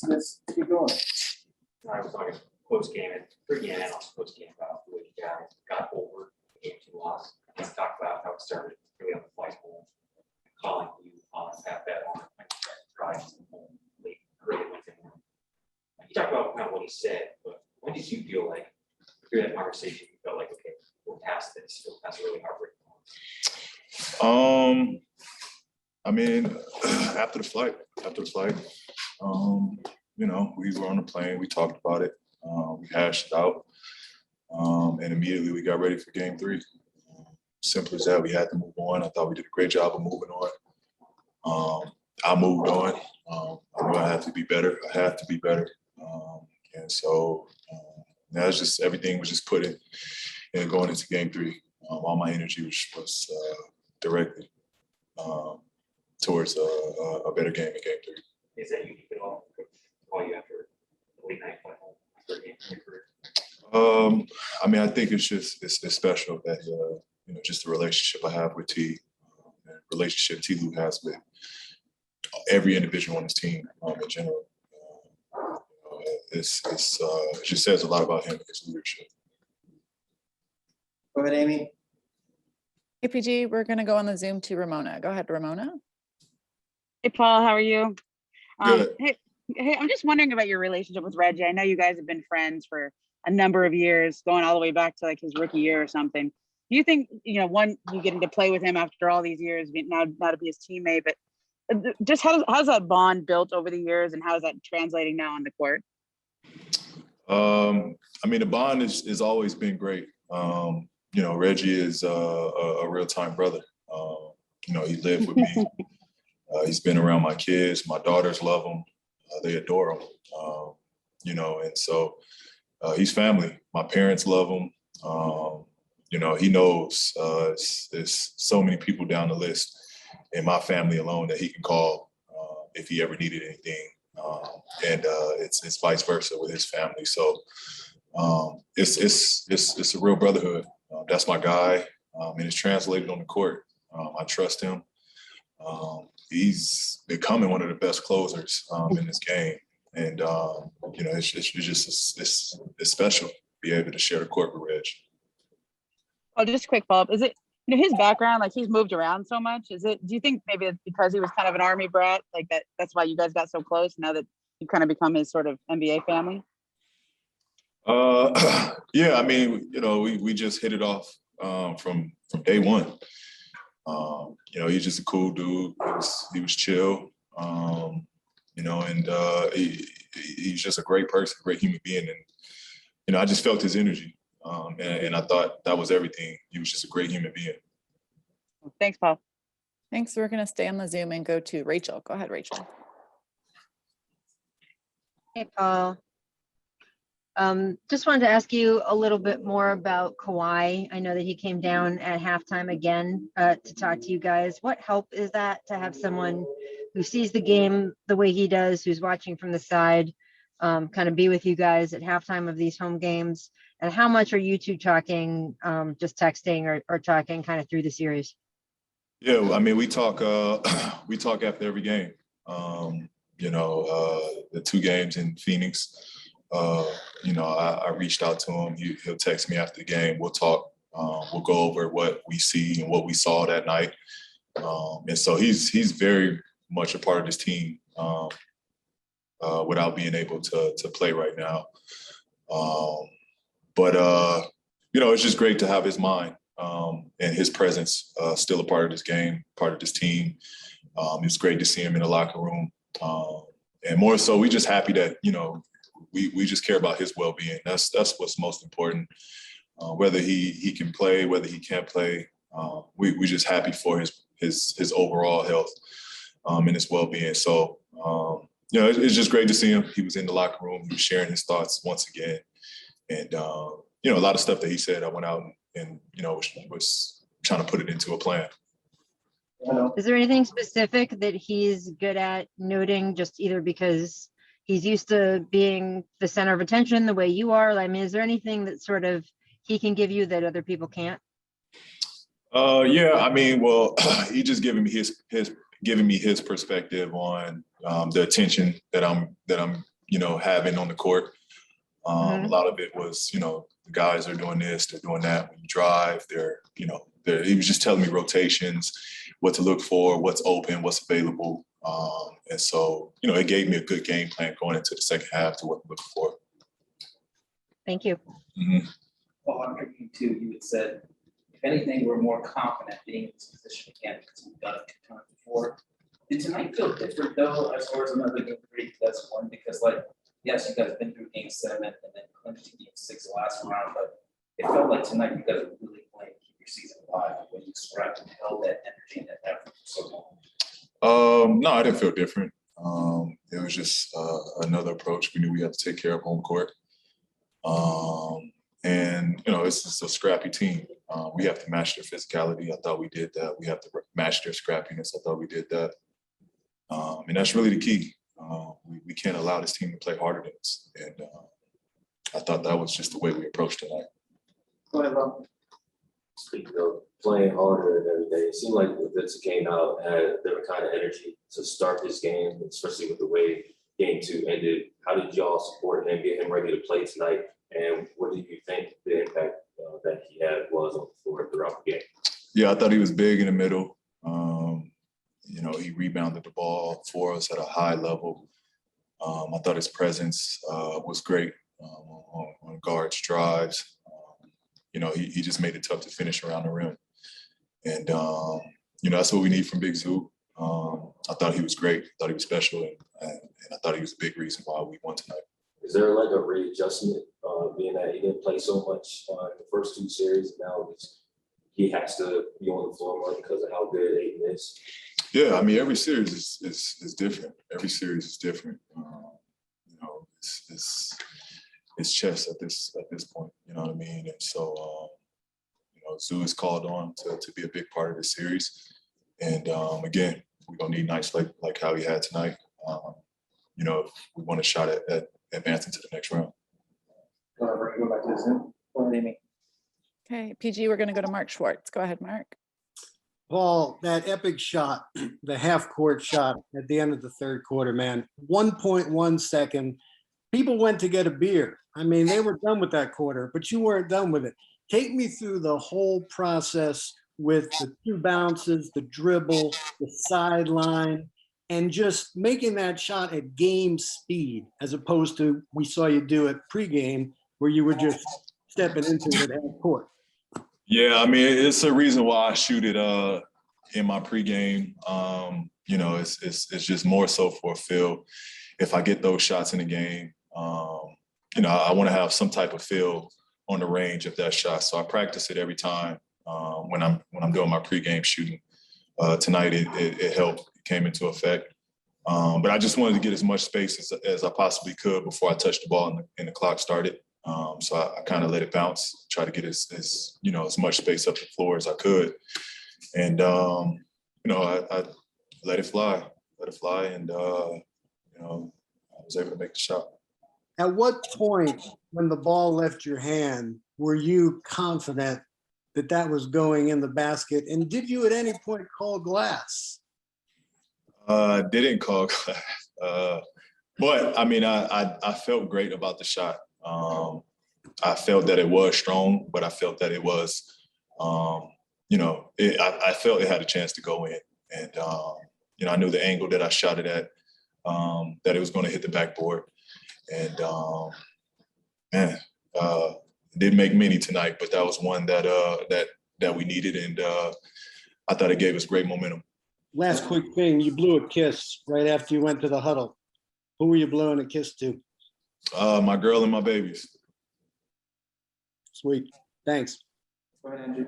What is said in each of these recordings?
Let's keep going. I was talking post-game and pre-game and also post-game about the way you guys got over the game 2 loss. And talk about how it started really on the flagpole, calling you on that bet on when you guys tried late early Wednesday morning. You talked about kind of what he said, but when did you feel like through that conversation you felt like, okay, we're past this, we're past a really heartbreaking moment? I mean, after the flight, you know, we were on the plane, we talked about it, we hashed it out, and immediately we got ready for game 3. Simple as that, we had to move on. I thought we did a great job of moving on. I moved on. I knew I had to be better. And so that was just, everything was just put in and going into game 3. All my energy was directed towards a better game in game 3. Is that unique at all? Call you after a late night flight home after a game in your career? I mean, I think it's just it's special that you know, just the relationship I have with T, and relationship T. Lou has with every individual on his team in general. It just says a lot about him and his leadership. Go ahead, Amy. APG, we're going to go on the Zoom to Ramona. Go ahead, Ramona. Hey, Paul, how are you? Good. Hey, I'm just wondering about your relationship with Reggie. I know you guys have been friends for a number of years, going all the way back to like his rookie year or something. Do you think, you know, one, you getting to play with him after all these years, now to be his teammate, but just how's that bond built over the years and how is that translating now on the court? I mean, the bond is always been great. You know, Reggie is a real-time brother. You know, he lived with me. He's been around my kids. My daughters love him. They adore him. You know, and so he's family. My parents love him. You know, he knows there's so many people down the list in my family alone that he can call if he ever needed anything. And it's vice versa with his family. So it's a real brotherhood. That's my guy, and it's translated on the court. I trust him. He's becoming one of the best closers in this game, and you know, it's special to be able to share the court with Reg. Oh, just a quick follow-up. Is it, you know, his background, like he's moved around so much? Do you think maybe it's because he was kind of an Army brat, like that's why you guys got so close now that you've kind of become his sort of NBA family? Yeah, I mean, you know, we just hit it off from day one. You know, he's just a cool dude. He was chill, you know, and he's just a great person, great human being. And, you know, I just felt his energy. And I thought that was everything. He was just a great human being. Thanks, Paul. Thanks. We're going to stay on the Zoom and go to Rachel. Go ahead, Rachel. Hey, Paul. Just wanted to ask you a little bit more about Kawhi. I know that he came down at halftime again to talk to you guys. What help is that to have someone who sees the game the way he does, who's watching from the side, kind of be with you guys at halftime of these home games? And how much are you two talking, just texting or talking kind of through the series? Yeah, I mean, we talk after every game. You know, the 2 games in Phoenix, you know, I reached out to him. He'll text me after the game. We'll talk. We'll go over what we see and what we saw that night. And so he's very much a part of this team without being able to play right now. But you know, it's just great to have his mind and his presence still a part of this game, part of this team. It's great to see him in the locker room. And more so, we just happy that, you know, we just care about his well-being. That's what's most important. Whether he can play, whether he can't play, we just happy for his overall health and his well-being. So you know, it's just great to see him. He was in the locker room. He was sharing his thoughts once again. And, you know, a lot of stuff that he said, I went out and you know, was trying to put it into a plan. Is there anything specific that he's good at noting, just either because he's used to being the center of attention the way you are? I mean, is there anything that sort of he can give you that other people can't? Yeah, I mean, well, he just giving me his perspective on the attention that I'm having on the court. A lot of it was, the guys are doing this, they're doing that. When you drive, he was just telling me rotations, what to look for, what's open, what's available. And so, it gave me a good game plan going into the second half to what I'm looking for. Thank you. Mm-hmm. Well, I'm thinking too, you had said, if anything, we're more confident being in this position again because we've done it 2 times before. Did tonight feel different though, as far as another game 3 that's one? Because yes, you guys have been through game 7 and then clinched game 6 last round, but it felt like tonight you guys were really playing to keep your season alive when you scrapped and held that energy and that effort for so long. No, I didn't feel different. It was just another approach. We knew we had to take care of home court. And, it's just a scrappy team. We have to match their physicality. I thought we did that. We have to match their scrappiness. I thought we did that. And that's really the key. We can't allow this team to play harder than us. And I thought that was just the way we approached tonight. Go ahead, Rob. Speaking of playing harder and everything, it seemed like Vince came out had a different kind of energy to start this game, especially with the way game 2 ended. How did y'all support him, get him ready to play tonight? And what do you think the impact that he had was on the floor throughout the game? Yeah, I thought he was big in the middle. He rebounded the ball for us at a high level. I thought his presence was great on guards' drives. He just made it tough to finish around the rim. And, that's what we need from Big Zoo. I thought he was great. I thought he was special. And I thought he was a big reason why we won tonight. Is there like a readjustment, being that he didn't play so much in the first 2 series, and now he has to be on the floor more because of how good Aiden is? Yeah, I mean, every series is different. Every series is different. It's chess at this point. You know what I mean? And so, Zoo is called on to be a big part of the series. And again, we're gonna need nights like how he had tonight. If we want a shot at advancing to the next round. Go back to the Zoom. What do you mean? Okay, PG, we're going to go to Mark Schwartz. Go ahead, Mark. Paul, that epic shot, the half-court shot at the end of the third quarter, man, 1.1 second. People went to get a beer. I mean, they were done with that quarter, but you weren't done with it. Take me through the whole process with the 2 bounces, the dribble, the sideline, and just making that shot at game speed, as opposed to we saw you do it pregame, where you were just stepping into it at half court. Yeah, I mean, it's a reason why I shoot it in my pregame. It's just more so for a feel. If I get those shots in the game, I want to have some type of feel on the range of that shot. So I practice it every time when I'm doing my pregame shooting. Tonight it helped. It came into effect. But I just wanted to get as much space as I possibly could before I touched the ball and the clock started. So I kind of let it bounce, try to get as much space up the floor as I could. And, I let it fly, and, I was able to make the shot. At what point, when the ball left your hand, were you confident that that was going in the basket? And did you at any point call glass? Didn't call glass. But, I mean, I felt great about the shot. I felt that it was strong, but I felt that it was, I felt it had a chance to go in. And, I knew the angle that I shot it at, that it was going to hit the backboard. And, didn't make many tonight, but that was one that we needed. And I thought it gave us great momentum. Last quick thing, you blew a kiss right after you went to the huddle. Who were you blowing a kiss to? My girl and my babies. Sweet. Thanks. Go ahead, Andrew.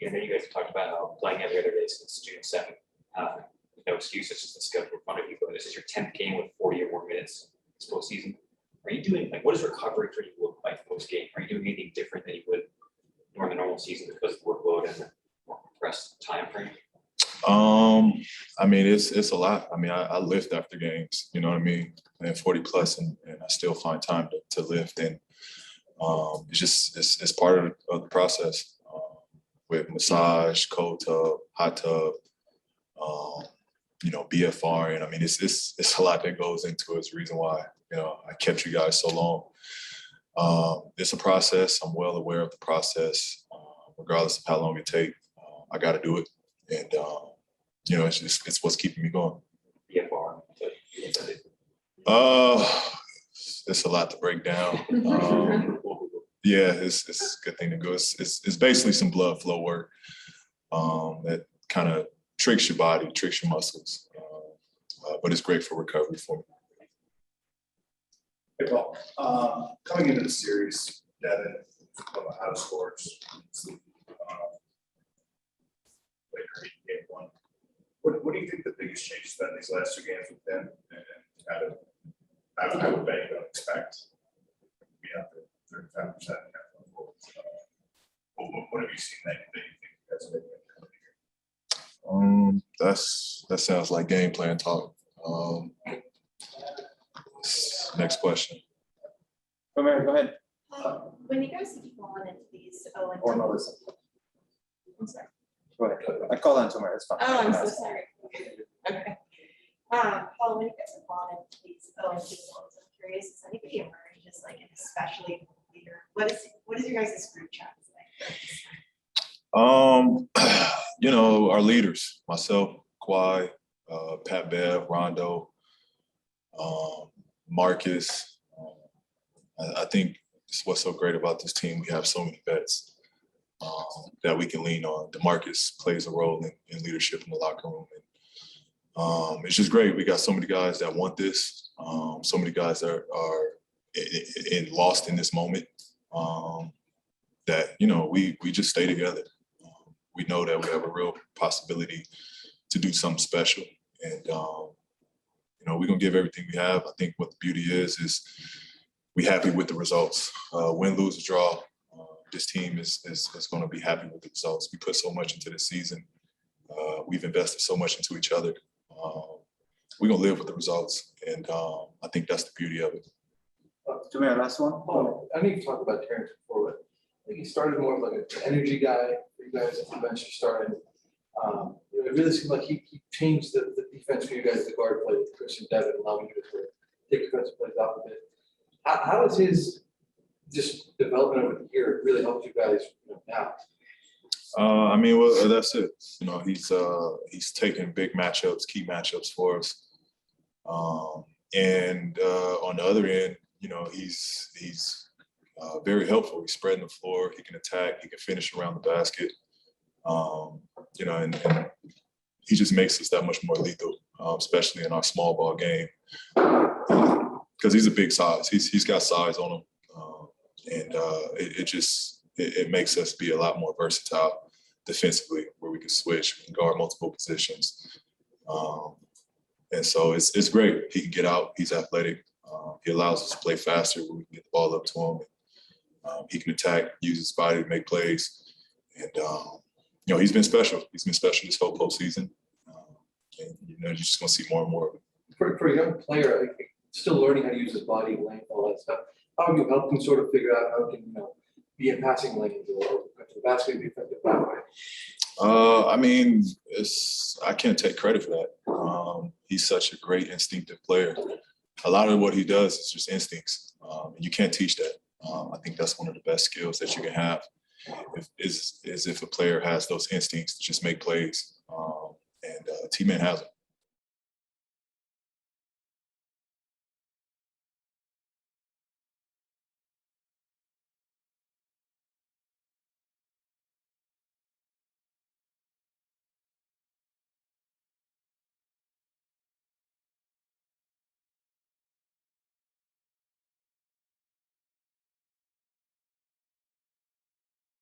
I know you guys talked about how playing every other day since June 7th. No excuses, just the schedule in front of you. But this is your 10th game with 40 or more minutes this postseason. Are you doing, what does recovery for you look like post-game? Are you doing anything different than you would during the normal season because of the workload and the more compressed time frame? I mean, it's a lot. I mean, I lift after games, you know what I mean? And 40 plus, and I still find time to lift. And it's part of the process with massage, cold tub, hot tub, BFR. And I mean, it's a lot that goes into it. It's the reason why, I kept you guys so long. It's a process. I'm well aware of the process. Regardless of how long it takes, I got to do it. And, it's what's keeping me going. BFR. It's a lot to break down. Yeah, it's a good thing to go. It's basically some blood flow work that kind of tricks your body, tricks your muscles. But it's great for recovery for me. Hey, Paul, coming into the series, Devin, out of scores, later game one. What do you think the biggest change has been these last two games with them? And I would bet you don't expect to be out there 35%. What have you seen that you think you guys are coming here? That sounds like game plan talk. Next question. Go ahead. When you guys have fallen into these Or Melissa. One second. Go ahead. I call on Tamara, it's fine. Oh, I'm so sorry. Okay. Paul, when you guys have fallen into these zones, I'm curious, does anybody emerge as like an especially leader? What is your guys' group chat like? Our leaders, myself, Kawhi, Pat Bev, Rondo, Marcus. I think it's what's so great about this team. We have so many vets that we can lean on. DeMarcus plays a role in leadership in the locker room. And, it's just great. We got so many guys that want this. So many guys that are lost in this moment. That we just stay together. We know that we have a real possibility to do something special, and we're gonna give everything we have. I think what the beauty is we happy with the results. Win, lose, or draw. This team is going to be happy with the results. We put so much into this season. We've invested so much into each other. We're gonna live with the results, and I think that's the beauty of it. Tamara, last one. Oh, I need to talk about Terrence before, but I think he started more of like an energy guy for you guys at the bench. You started. It really seemed like he changed the defense for you guys, the guard play with Chris and Devin, allowing you to sort of take defensive plays off a bit. How has his just development over the year really helped you guys now? That's it. He's taken big matchups, key matchups for us. And on the other end, he's very helpful. He's spreading the floor. He can attack. He can finish around the basket. And he just makes us that much more lethal, especially in our small ball game. Because he's a big size. He's got size on him. And it makes us be a lot more versatile defensively, where we can switch, we can guard multiple positions. And so it's great. He can get out. He's athletic. He allows us to play faster when we can get the ball up to him. He can attack, use his body to make plays. And, he's been special. He's been special this whole postseason. And, you're just going to see more and more of it. For a young player, still learning how to use his body, length, all that stuff, how have you helped him sort of figure out how he can, be in passing lanes or go to the basket and be effective that way? I can't take credit for that. He's such a great instinctive player. A lot of what he does is just instincts. You can't teach that. I think that's one of the best skills that you can have. If a player has those instincts to just make plays. And T-Man has them.